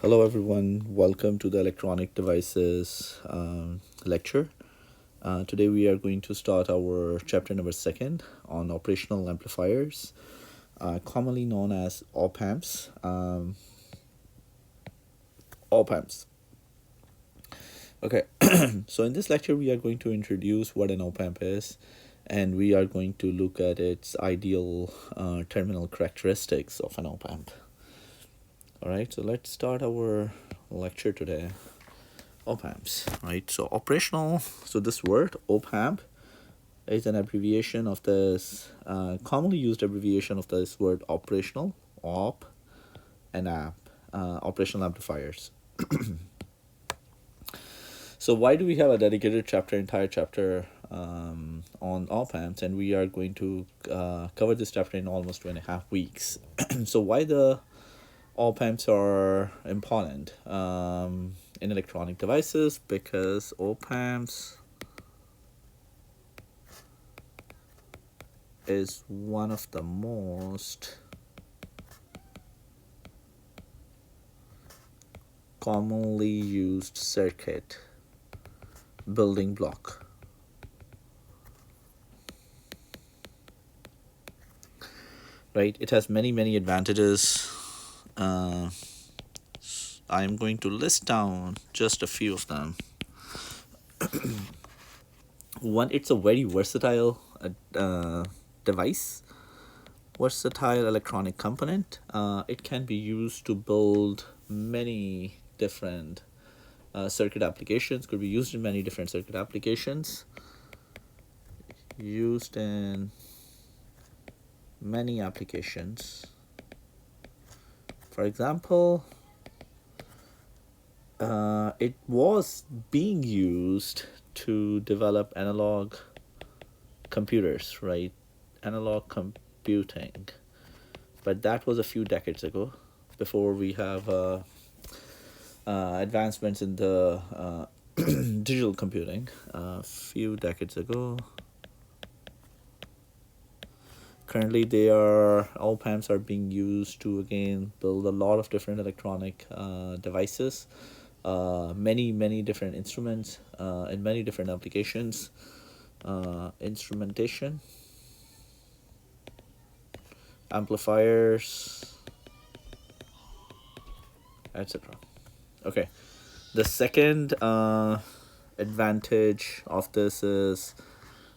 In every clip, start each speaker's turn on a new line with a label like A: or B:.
A: Hello everyone, welcome to the electronic devices lecture. Today we are going to start our chapter number 2 on operational amplifiers, commonly known as op-amps. Op-amps. Okay, so in this lecture we are going to introduce what an op-amp is, and we are going to look at its ideal terminal characteristics of an op-amp. Alright, so let's start our lecture today. Op-amps, right? So operational, so this word op-amp is an abbreviation of this, commonly used abbreviation of this word operational, op, and amp, operational amplifiers. So why do we have a dedicated chapter, entire chapter on op-amps, and we are going to cover this chapter in almost 2.5 weeks. So why the op-amps are important in electronic devices? Because op-amps is one of the most commonly used circuit building block. Right, it has many advantages. I'm going to list down just a few of them. One, it's a very versatile device, versatile electronic component. It can be used to build many different circuit applications, could be used in many different circuit applications, used in many applications. For example, it was being used to develop analog computers, right? Analog computing. But that was a few decades ago, before we have advancements in the digital computing. A few decades ago. Currently, op-amps are being used to again build a lot of different electronic devices, many different instruments, in many different applications, instrumentation, amplifiers, etc. Okay, the second advantage of the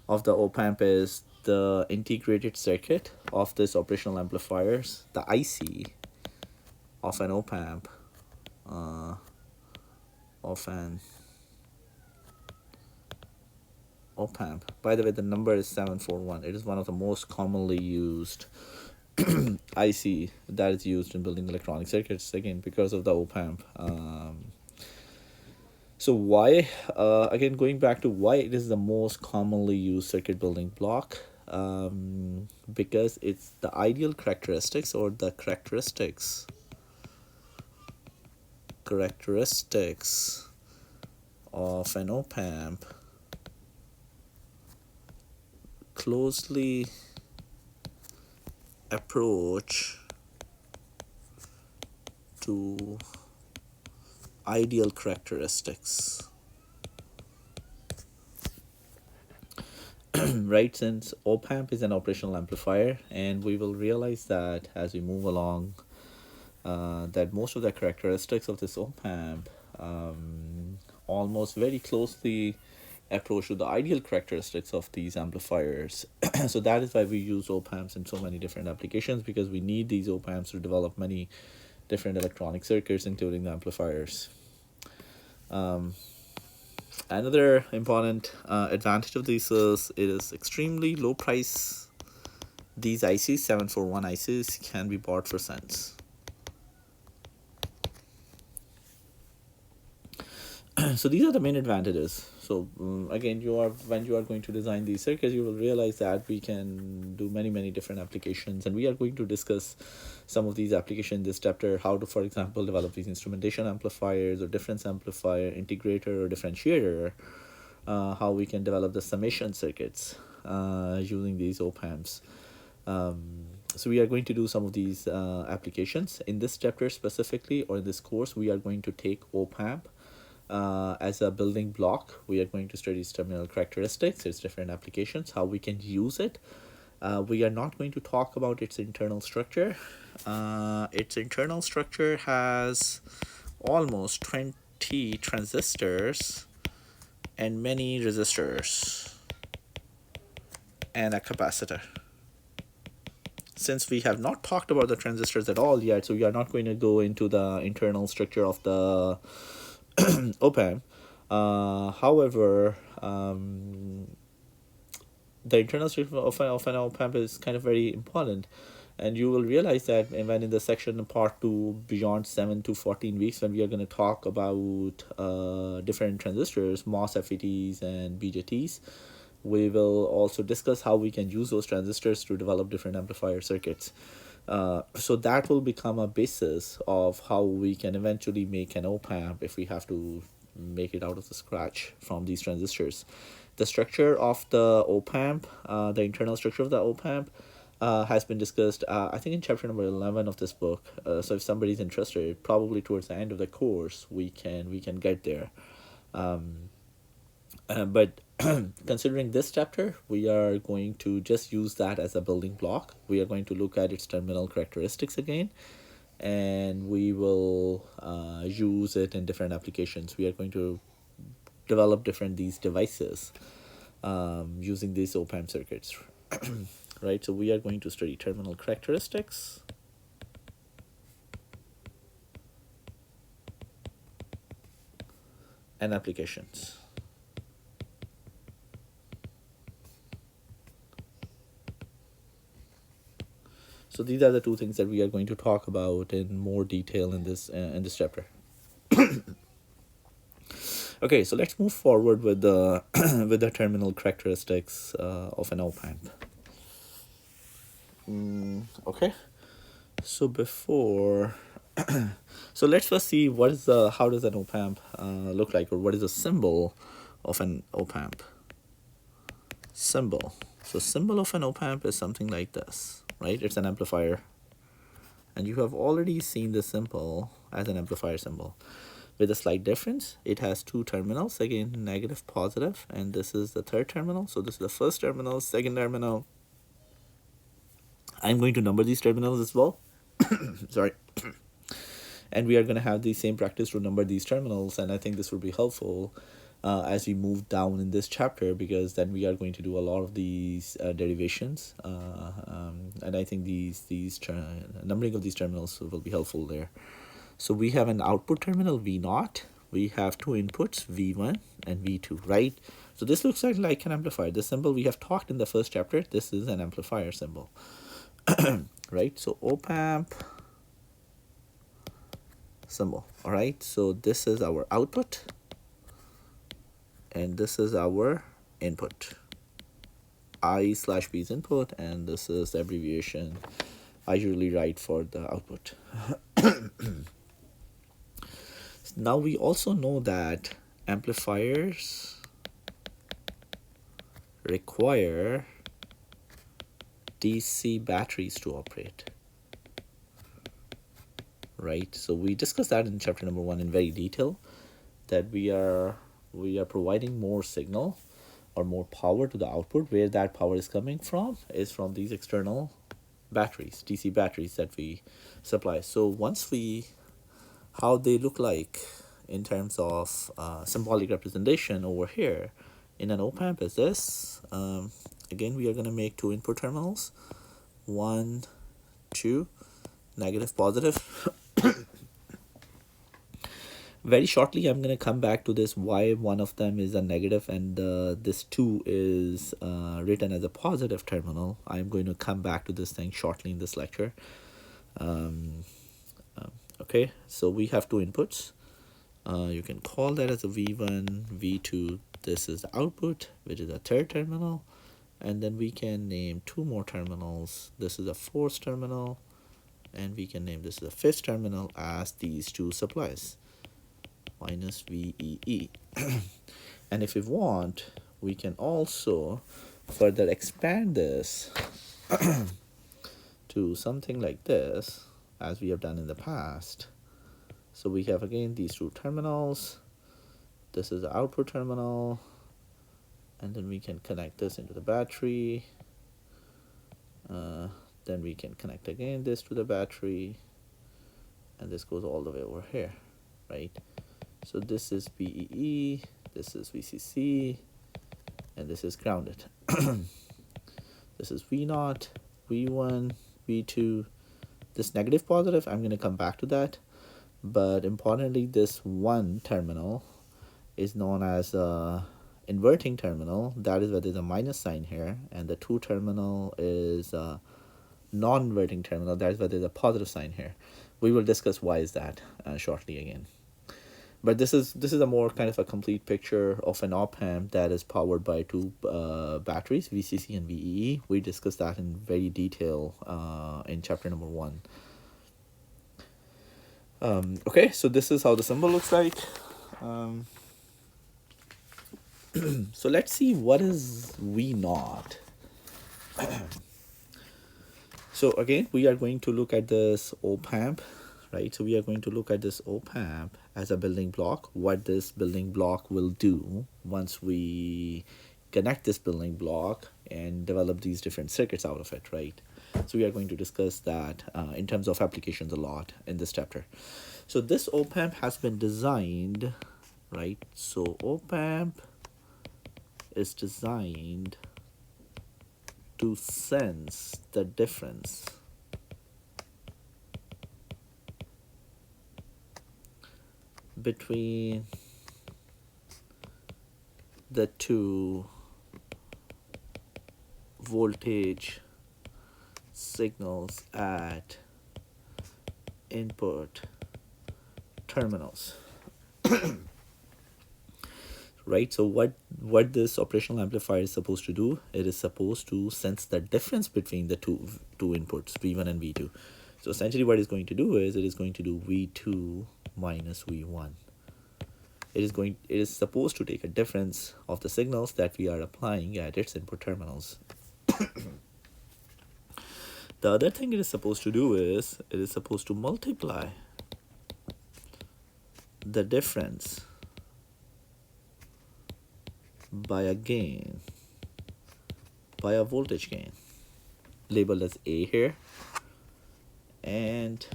A: op-amp is the integrated circuit of this operational amplifiers, the IC of an op-amp, op-amp. By the way, the number is 741. It is one of the most commonly used IC that is used in building electronic circuits, again because of the op-amp. So why, again going back to why it is the most commonly used circuit building block, because it's the ideal characteristics, or the characteristics of an op-amp closely approach to ideal characteristics. Right, since op-amp is an operational amplifier, and we will realize that as we move along, that most of the characteristics of this op-amp almost very closely approach to the ideal characteristics of these amplifiers. So that is why we use op-amps in so many different applications, because we need these op-amps to develop many different electronic circuits, including the amplifiers. Another important advantage of these is it is extremely low price. These ICs, 741 ICs, can be bought for cents. So these are the main advantages. So again, when you are going to design these circuits, you will realize that we can do many different applications, and we are going to discuss some of these applications in this chapter. How to, for example, develop these instrumentation amplifiers, or difference amplifier, integrator, or differentiator. How we can develop the summation circuits using these op-amps. So we are going to do some of these applications. In this chapter specifically, or in this course, we are going to take op-amp as a building block. We are going to study its terminal characteristics, its different applications, how we can use it. We are not going to talk about its internal structure. Its internal structure has almost 20 transistors and many resistors and a capacitor. Since we have not talked about the transistors at all yet, so we are not going to go into the internal structure of the op-amp. However, the internal structure of an op-amp is kind of very important, and you will realize that when in the section part 2 beyond 7 to 14 weeks, when we are going to talk about different transistors, MOS, FETs and BJTs, we will also discuss how we can use those transistors to develop different amplifier circuits. So that will become a basis of how we can eventually make an op-amp if we have to make it out of the scratch from these transistors. The structure of the op-amp, the internal structure of the op-amp, has been discussed, I think, in chapter number 11 of this book. So if somebody's interested, probably towards the end of the course, we can get there. But considering this chapter, we are going to just use that as a building block. We are going to look at its terminal characteristics again, and we will use it in different applications. We are going to develop different these devices using these op-amp circuits. Right, so we are going to study terminal characteristics, and applications. So these are the two things that we are going to talk about in more detail in this chapter. Okay, so let's move forward with the with the terminal characteristics of an op-amp. Okay, so before so let's first see what is the how does an op-amp look like, or what is the symbol of an op-amp. Symbol. So symbol of an op-amp is something like this, right? It's an amplifier, and you have already seen the symbol as an amplifier symbol, with a slight difference. It has two terminals, again negative, positive, and this is the third terminal. So this is the first terminal, second terminal. I'm going to number these terminals as well. Sorry. And we are going to have the same practice to number these terminals, and I think this will be helpful as we move down in this chapter, because then we are going to do a lot of these derivations, and I think these numbering of these terminals will be helpful there. So we have an output terminal V0, we have two inputs V1 and V2, right? So this looks like an amplifier. This symbol we have talked in the first chapter, this is an amplifier symbol. Right, so op-amp symbol. All right, so this is our output and this is our input. I/B is input, and this is the abbreviation I usually write for the output. Now we also know that amplifiers require DC batteries to operate. Right, so we discussed that in chapter number 1 in very detail, that we are providing more signal or more power to the output. Where that power is coming from is from these external batteries, DC batteries that we supply. So once we, how they look like in terms of symbolic representation over here in an op-amp is this. Again, we are going to make two input terminals, 1, 2, negative, positive. Very shortly, I'm going to come back to this, why one of them is a negative and this 2 is written as a positive terminal. I'm going to come back to this thing shortly in this lecture. Okay, so we have two inputs. You can call that as a V1, V2. This is the output, which is a third terminal. And then we can name two more terminals. This is a fourth terminal. And we can name this the fifth terminal as these two supplies, minus VEE. And if we want, we can also further expand this to to something like this, as we have done in the past. So we have again these two terminals. This is the output terminal, and then we can connect this into the battery. Then we can connect again this to the battery, and this goes all the way over here, right? So this is VEE, this is VCC, and this is grounded. This is V0, V1, V2. This negative positive, I'm going to come back to that. But importantly, this one terminal is known as a inverting terminal. That is where there's a minus sign here. And the two terminal is a non-inverting terminal. That is where there's a positive sign here. We will discuss why is that shortly again. But this is a more kind of a complete picture of an op-amp that is powered by two batteries, VCC and VEE. We discussed that in very detail in chapter number 1. Okay, so this is how the symbol looks like. So let's see what is V0. So again, we are going to look at this op-amp, right? So we are going to look at this op-amp as a building block, what this building block will do once we connect this building block and develop these different circuits out of it, right? So we are going to discuss that in terms of applications a lot in this chapter. So this op-amp has been designed, right? So op-amp is designed to sense the difference between the two voltage signals at input terminals. Right, so what this operational amplifier is supposed to do, it is supposed to sense the difference between the two inputs, V1 and V2. So essentially what it's going to do is, it is going to do V2 minus V1. It is supposed to take a difference of the signals that we are applying at its input terminals. The other thing it is supposed to do is, it is supposed to multiply the difference by a gain, by a voltage gain, labeled as A here, and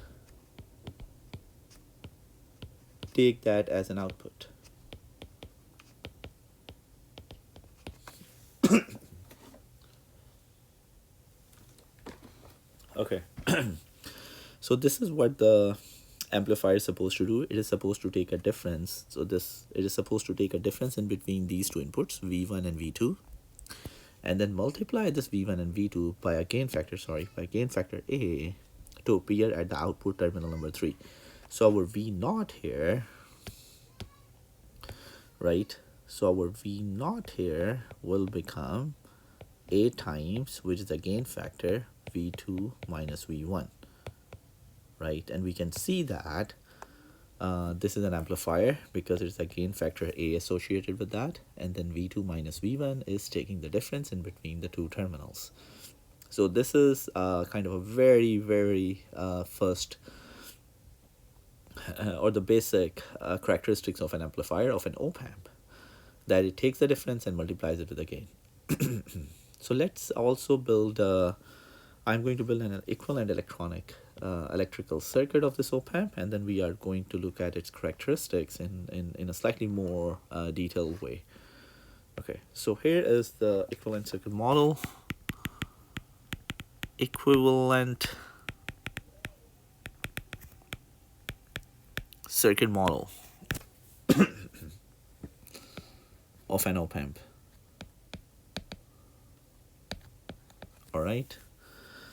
A: take that as an output. Okay. So this is what the amplifier is supposed to do. It is supposed to take a difference. So it is supposed to take a difference in between these two inputs, V1 and V2, and then multiply this V1 and V2 by a gain factor, A, to appear at the output terminal number 3. So our V0 here, right? So our V0 here will become A times, which is the gain factor, V2 minus V1. Right, and we can see that this is an amplifier because it's a gain factor A associated with that, and then V2 minus V1 is taking the difference in between the two terminals. So this is kind of a very, very first or the basic characteristics of an amplifier, of an op-amp, that it takes the difference and multiplies it with the gain. So let's also build I'm going to build an equivalent electrical circuit of this op-amp, and then we are going to look at its characteristics in a slightly more detailed way. Okay, so here is the equivalent circuit model. Equivalent circuit model of an op-amp. All right.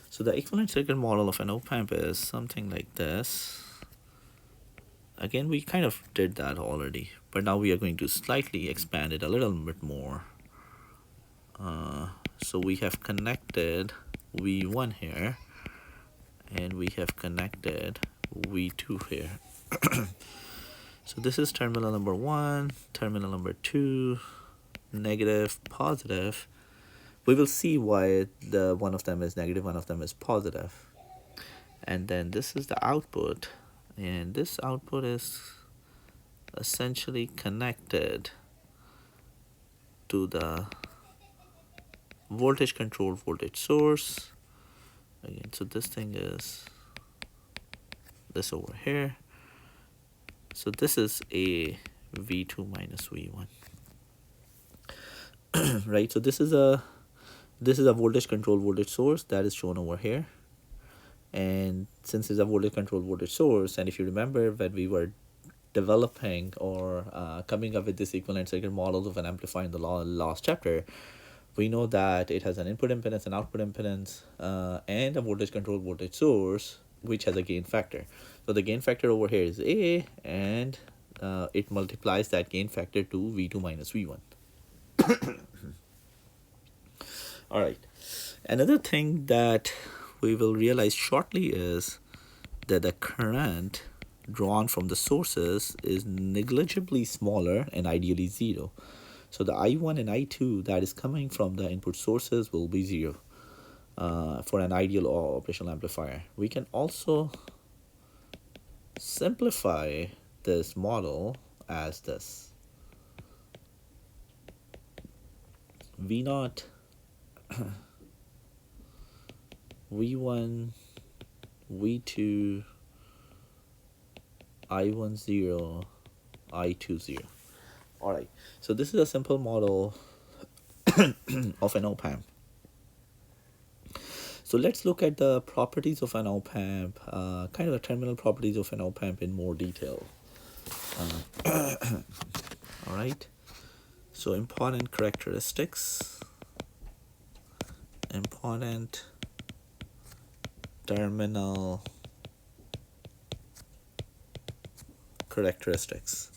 A: So the equivalent circuit model of an op-amp is something like this. Again, we kind of did that already, but now we are going to slightly expand it a little bit more. So we have connected V1 here, and we have connected V2 here. So this is terminal number 1, terminal number 2, negative, positive. We will see why one of them is negative, one of them is positive. and then this is the output, and this output is essentially connected to the voltage controlled voltage source again. So this thing is this over here. So this is a V2 minus V1. Right, so this is a voltage controlled voltage source that is shown over here. And since it's a voltage controlled voltage source, and if you remember when we were developing or coming up with this equivalent circuit models of an amplifier in the last chapter, we know that it has an input impedance, an output impedance, and a voltage controlled voltage source which has a gain factor. So the gain factor over here is A, and it multiplies that gain factor to V2 minus V1. All right. Another thing that we will realize shortly is that the current drawn from the sources is negligibly smaller and ideally zero. So the I1 and I2 that is coming from the input sources will be zero for an ideal operational amplifier. We can also simplify this model as this. V0, V1, V2, I1 0, I2 0. All right, so this is a simple model of an op-amp. So let's look at the properties of an op-amp, kind of the terminal properties of an op-amp in more detail. All right, so important characteristics, important terminal characteristics.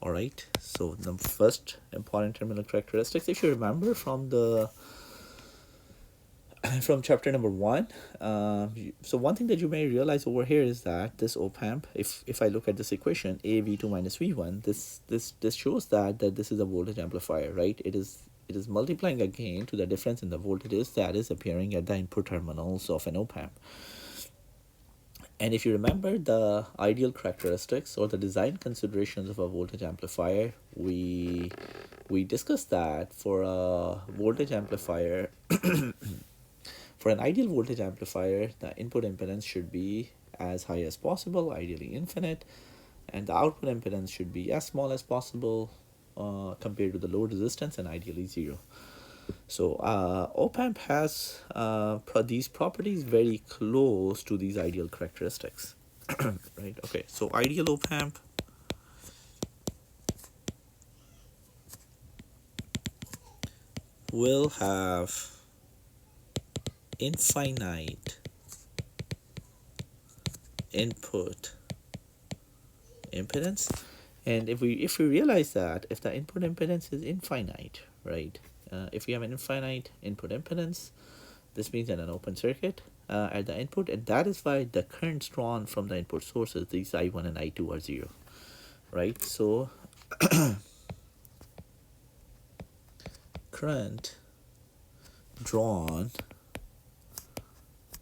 A: All right, so the first important terminal characteristics, if you remember from chapter number 1, so one thing that you may realize over here is that this op-amp, if I look at this equation A V2 minus V1, this shows that this is a voltage amplifier, right? It is multiplying a gain to the difference in the voltages that is appearing at the input terminals of an op-amp. And if you remember the ideal characteristics or the design considerations of a voltage amplifier, we discussed that for a voltage amplifier, for an ideal voltage amplifier, the input impedance should be as high as possible, ideally infinite, and the output impedance should be as small as possible compared to the load resistance, and ideally zero. So op-amp has these properties very close to these ideal characteristics. Right, okay, so ideal op-amp will have infinite input impedance. And if we realize that if the input impedance is infinite, right, if we have an infinite input impedance, this means that an open circuit at the input, and that is why the currents drawn from the input sources, these I1 and I2, are zero, right? So current drawn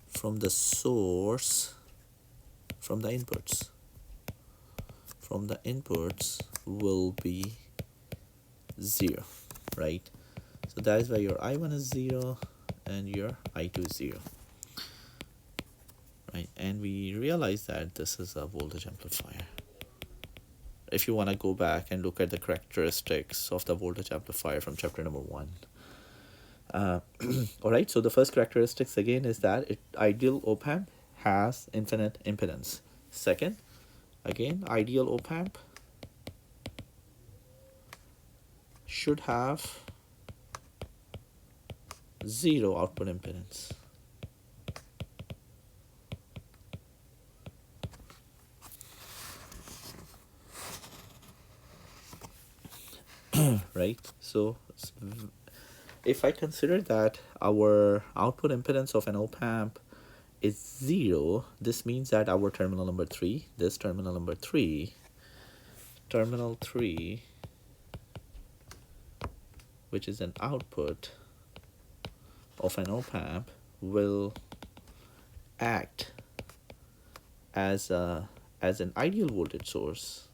A: from the source, from the inputs will be zero, right? So that is why your I1 is 0 and your I2 is 0, right? And we realize that this is a voltage amplifier. If you want to go back and look at the characteristics of the voltage amplifier from chapter number 1. All right, so the first characteristics again is that ideal op-amp has infinite impedance. Second, again, ideal op-amp should have zero output impedance. Right, so if I consider that our output impedance of an op-amp is 0, this means that our terminal number 3, this terminal number 3, terminal 3, which is an output of an op-amp, will act as an ideal voltage source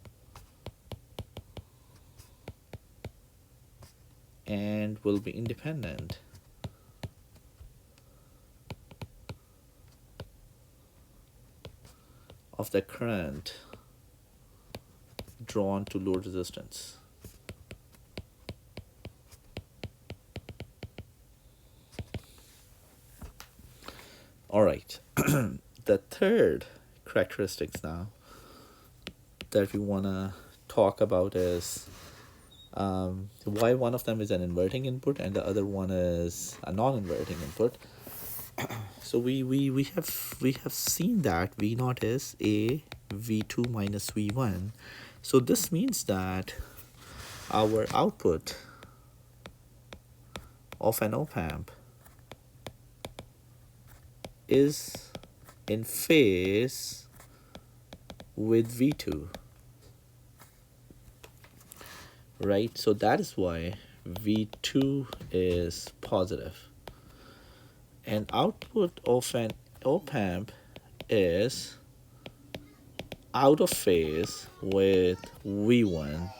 A: and will be independent of the current drawn to load resistance. All right. The third characteristics now that we want to talk about is why one of them is an inverting input and the other one is a non-inverting input. So we have seen that V naught is a V2 minus V1. So this means that our output of an op-amp is in phase with V2, right? So that is why V2 is positive. And output of an op-amp is out of phase with V1.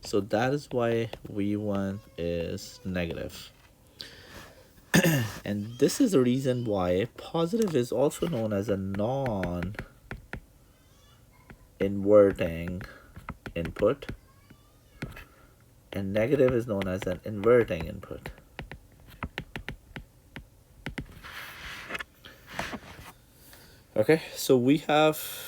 A: So that is why V1 is negative. And this is the reason why positive is also known as a non-inverting input and negative is known as an inverting input. Okay, so we have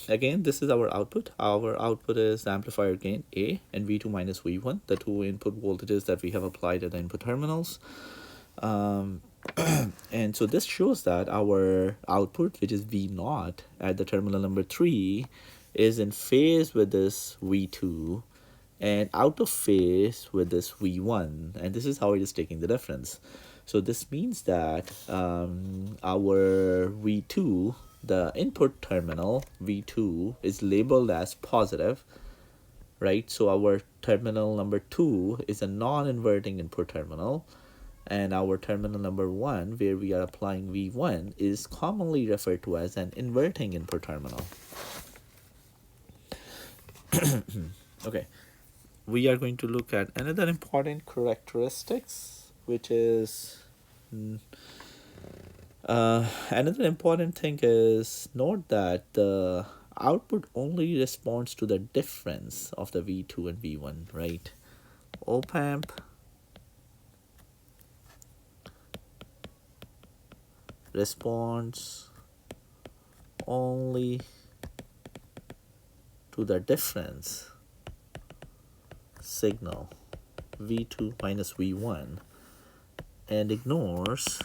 A: again, this is our output. Our output is amplifier gain A and V2 minus V1, the two input voltages that we have applied at the input terminals. And so this shows that our output, which is V naught at the terminal number 3, is in phase with this V2 and out of phase with this V1. And this is how it is taking the difference. So this means that our V2, the input terminal V2, is labeled as positive, right? So our terminal number 2 is a non-inverting input terminal, and our terminal number 1, where we are applying V1, is commonly referred to as an inverting input terminal. Okay, we are going to look at another important characteristics, which is another important thing is note that the output only responds to the difference of the V2 and V1, right? Op-amp responds only to the difference signal V2 minus V1 and ignores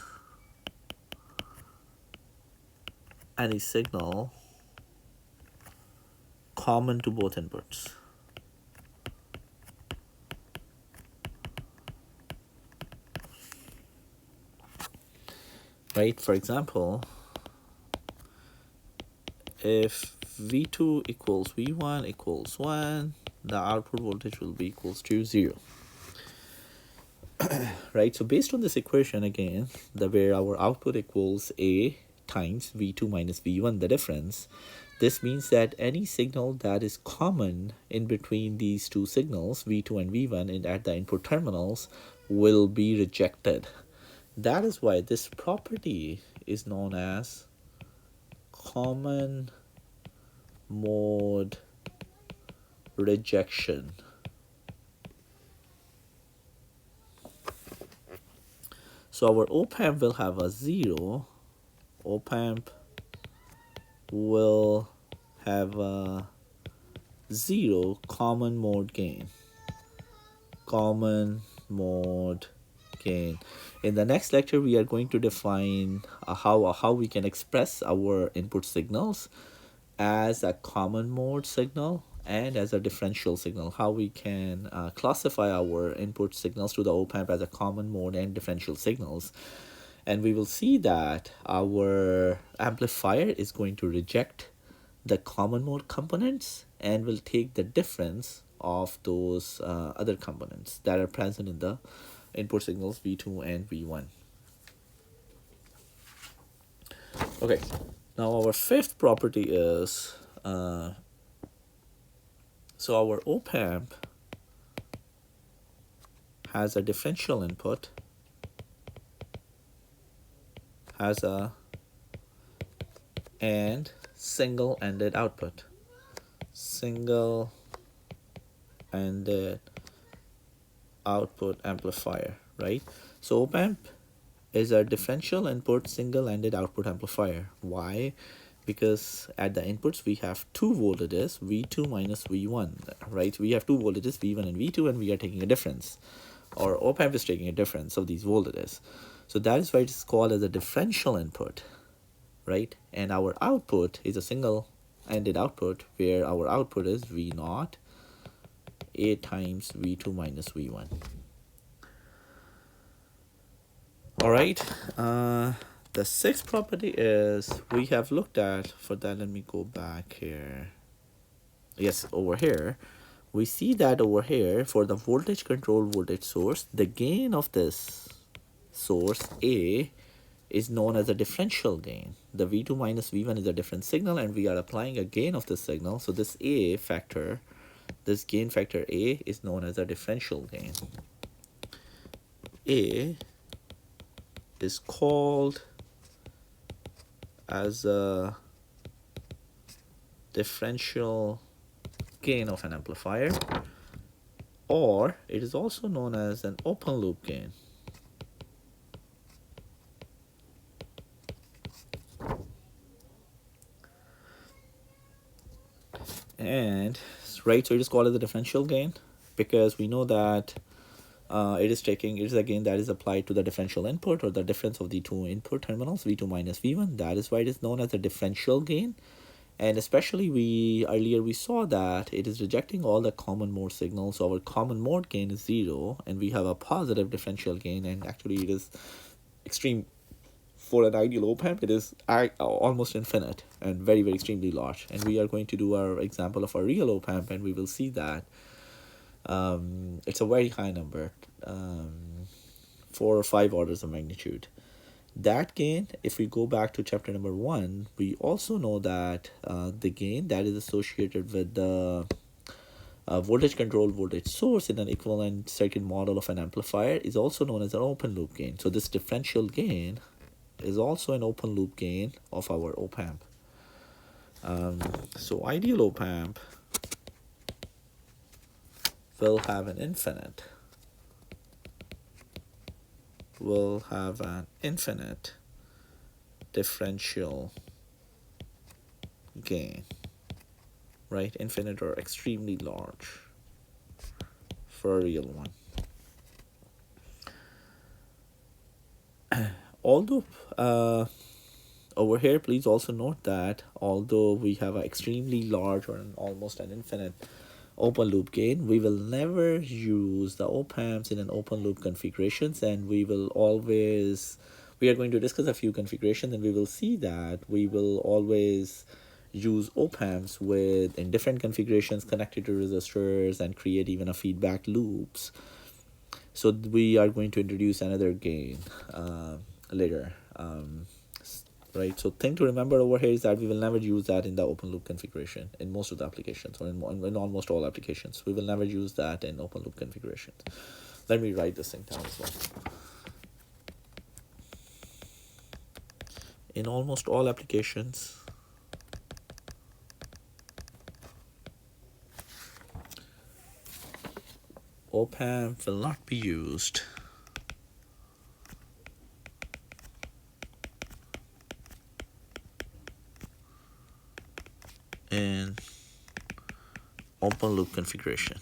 A: any signal common to both inputs. Right? For example, if V2 equals V1 equals 1, the output voltage will be equals to 0. Right? So based on this equation again, where our output equals A times V2 minus V1, the difference, this means that any signal that is common in between these two signals, V2 and V1, and at the input terminals, will be rejected. That is why this property is known as common mode rejection. So our op-amp will have a 0. Op-amp will have a 0 common mode gain. Common mode gain. In the next lecture, we are going to define how we can express our input signals as a common mode signal and as a differential signal, how we can classify our input signals to the op-amp as a common mode and differential signals. And we will see that our amplifier is going to reject the common mode components and will take the difference of those other components that are present in the input signals V2 and V1. Okay, Now our fifth property is, so our op-amp has a differential input, has a and single-ended output. Single-ended output amplifier, right? So op-amp is a differential input single-ended output amplifier. Why? Because at the inputs we have two voltages, V2 minus V1, right? We have two voltages, V1 and V2, and we are taking a difference. Or op-amp is taking a difference of these voltages. So that is why it is called as a differential input, right? And our output is a single-ended output where our output is V0 A times V2 minus V1. All right. The sixth property is we have looked at, for that let me go back here. Yes, over here. We see that over here for the voltage controlled voltage source, the gain of this source A is known as a differential gain. The V2 minus V1 is a different signal and we are applying a gain of this signal. So this A factor, this gain factor A is known as a differential gain. A is called as a differential gain of an amplifier, or it is also known as an open loop gain. And right, so it is called as a differential gain because we know that it is a gain that is applied to the differential input or the difference of the two input terminals, V2 minus V1. That is why it is known as a differential gain. And especially earlier we saw that it is rejecting all the common mode signals. So our common mode gain is 0 and we have a positive differential gain, and actually it is extreme. For an ideal op-amp, it is almost infinite and very, very extremely large. And we are going to do our example of a real op-amp and we will see that it's a very high number, 4 or 5 orders of magnitude. That gain, if we go back to chapter number 1, we also know that the gain that is associated with the voltage controlled voltage source in an equivalent circuit model of an amplifier is also known as an open loop gain. So this differential gain is also an open loop gain of our op-amp. So ideal op-amp will have an infinite differential gain, right? Infinite or extremely large for a real one. Although over here, please also note that although we have an extremely large or almost an infinite open loop gain, we will never use the op-amps in an open loop configurations, and we are going to discuss a few configurations, and we will see that we will always use op-amps in different configurations connected to resistors and create even a feedback loops. So we are going to introduce another gain later. Right, so thing to remember over here is that we will never use that in the open loop configuration in most of the applications, or in almost all applications. We will never use that in open loop configurations. Let me write this thing down as well. In almost all applications, op-amp will not be used in open loop configuration.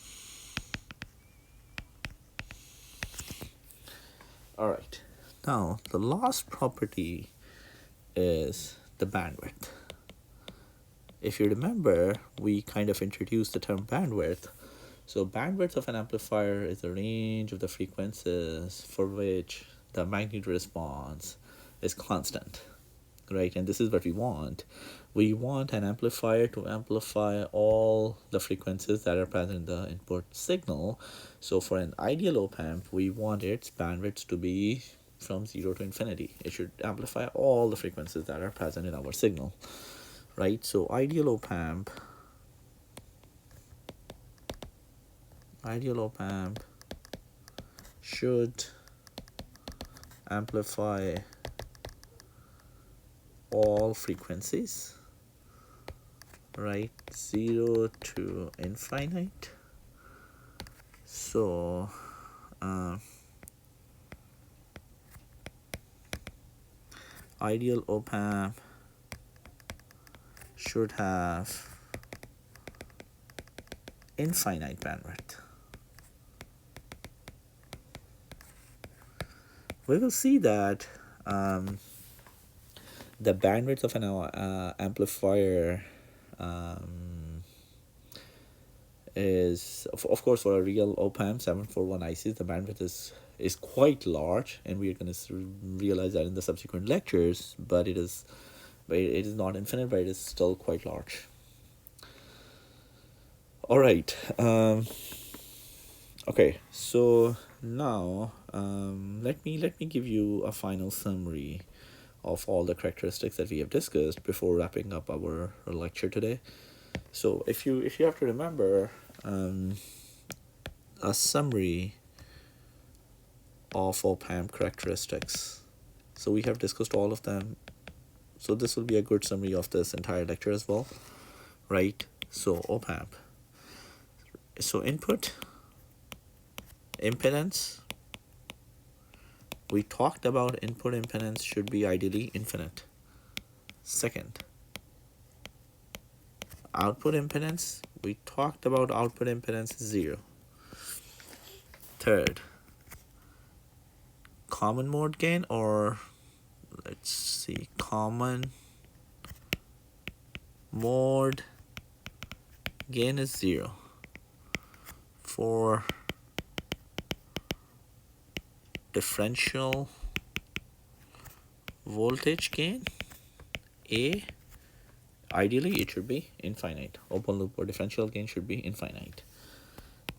A: All right, now the last property is the bandwidth. If you remember, we kind of introduced the term bandwidth. So bandwidth of an amplifier is the range of the frequencies for which the magnitude response is constant, right? And this is what we want. We want an amplifier to amplify all the frequencies that are present in the input signal. So for an ideal op-amp, we want its bandwidth to be from 0 to infinity. It should amplify all the frequencies that are present in our signal, right? So ideal op-amp should amplify all frequencies, right? 0 to infinite. So ideal op-amp should have infinite bandwidth. We will see that the bandwidth of an amplifier is, of course, for a real op-amp 741 ICs, the bandwidth is quite large, and we are going to realize that in the subsequent lectures. But it is not infinite, but it is still quite large. All right. Okay. So now let me give you a final summary of all the characteristics that we have discussed before wrapping up our lecture today. So if you have to remember a summary of op-amp characteristics. So we have discussed all of them. So this will be a good summary of this entire lecture as well, right? So op-amp. So input impedance. We talked about input impedance should be ideally infinite. Second, output impedance. We talked about output impedance is 0. Third, common mode gain, or let's see, common mode gain is 0. For differential voltage gain, A, ideally it should be infinite. Open loop or differential gain should be infinite.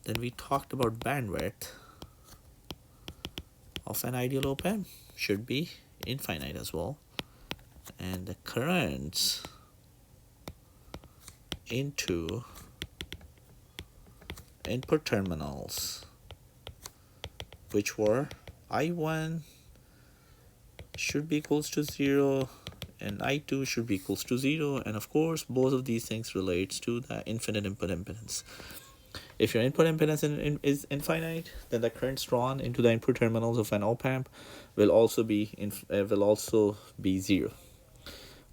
A: Then we talked about bandwidth of an ideal op-amp should be infinite as well. And the currents into input terminals, which were I1 should be equals to 0 and I2 should be equals to 0, and of course both of these things relates to the infinite input impedance. If your input impedance is infinite, then the currents drawn into the input terminals of an op-amp will also be 0.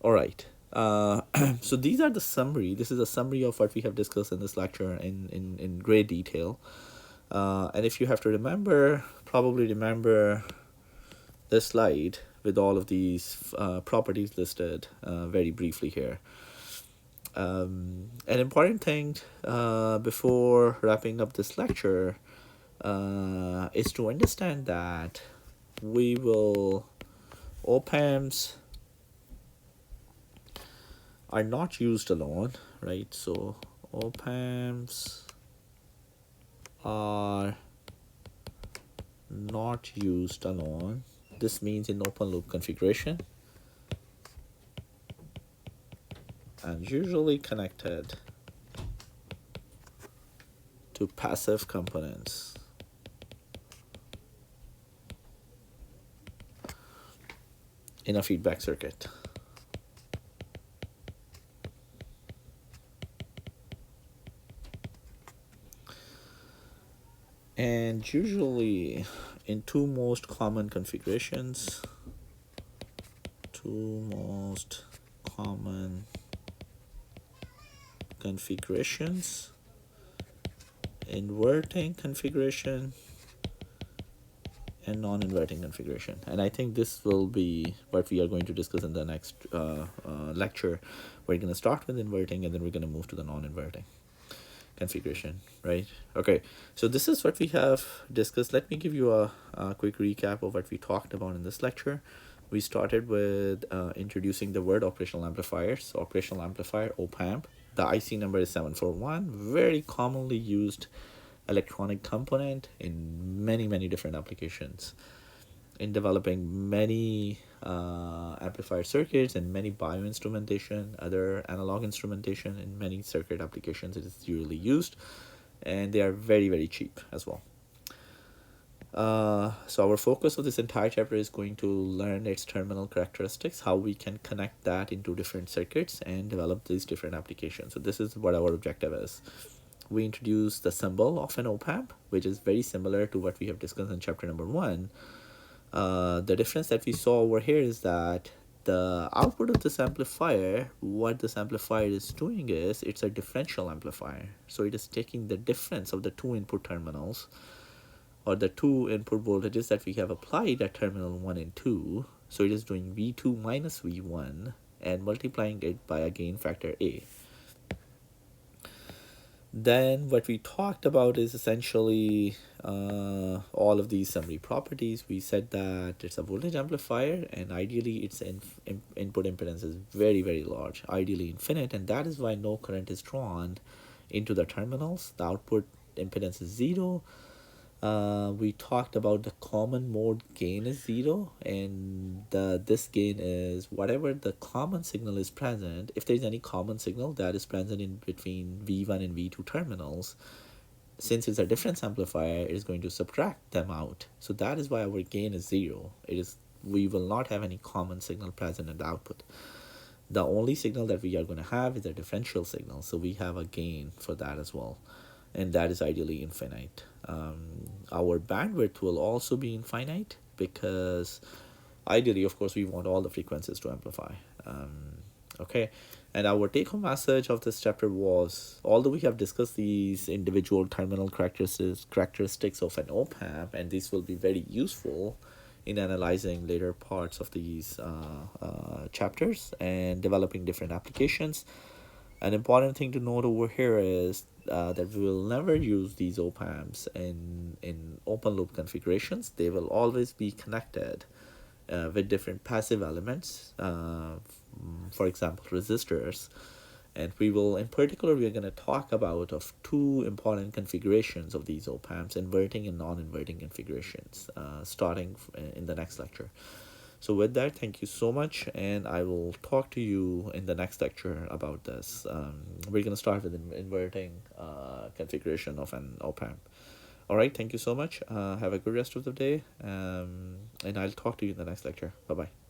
A: All right. So these are the summary. This is a summary of what we have discussed in this lecture in great detail. And if you have to probably remember this slide with all of these properties listed very briefly here. An important thing before wrapping up this lecture is to understand that op-amps are not used alone, right? So op-amps are not used alone. This means in open loop configuration and usually connected to passive components. In a feedback circuit. And usually in two most common configurations, inverting configuration and non-inverting configuration. And I think this will be what we are going to discuss in the next lecture. We're going to start with inverting and then we're going to move to the non-inverting configuration, right? Okay, so this is what we have discussed. Let me give you a quick recap of what we talked about in this lecture. We started with introducing the word operational amplifiers. Operational amplifier, op-amp. The IC number is 741. Very commonly used electronic component in many different applications. in developing many amplifier circuits and many bioinstrumentation, other analog instrumentation. In many circuit applications it is usually used, and they are very, very cheap as well. So our focus of this entire chapter is going to learn its terminal characteristics, how we can connect that into different circuits and develop these different applications. So this is what our objective is. We introduce the symbol of an op-amp, which is very similar to what we have discussed in chapter number 1. The difference that we saw over here is that the output of this amplifier, what this amplifier is doing is, it's a differential amplifier. So it is taking the difference of the two input terminals, or the two input voltages that we have applied at terminal 1 and 2. So it is doing V2 minus V1 and multiplying it by a gain factor A. Then what we talked about is essentially all of these summary properties. We said that it's a voltage amplifier, and ideally its input impedance is very, very large, ideally infinite, and that is why no current is drawn into the terminals. The output impedance is 0. We talked about the common mode gain is 0, and this gain is whatever the common signal is present. If there's any common signal that is present in between V1 and V2 terminals, since it's a difference amplifier, it is going to subtract them out. So that is why our gain is 0. We will not have any common signal present in the output. The only signal that we are going to have is a differential signal, so we have a gain for that as well, and that is ideally infinite. Our bandwidth will also be infinite, because ideally, of course, we want all the frequencies to amplify. Okay, and our take-home message of this chapter was, although we have discussed these individual terminal characteristics of an op-amp, and this will be very useful in analyzing later parts of these chapters and developing different applications. An important thing to note over here is that we will never use these op-amps in open loop configurations. They will always be connected with different passive elements, for example, resistors. And we will, in particular, we are going to talk about of two important configurations of these op-amps, inverting and non-inverting configurations, starting in the next lecture. So with that, thank you so much, and I will talk to you in the next lecture about this. We're going to start with inverting configuration of an op-amp. All right, thank you so much. Have a good rest of the day, and I'll talk to you in the next lecture. Bye-bye.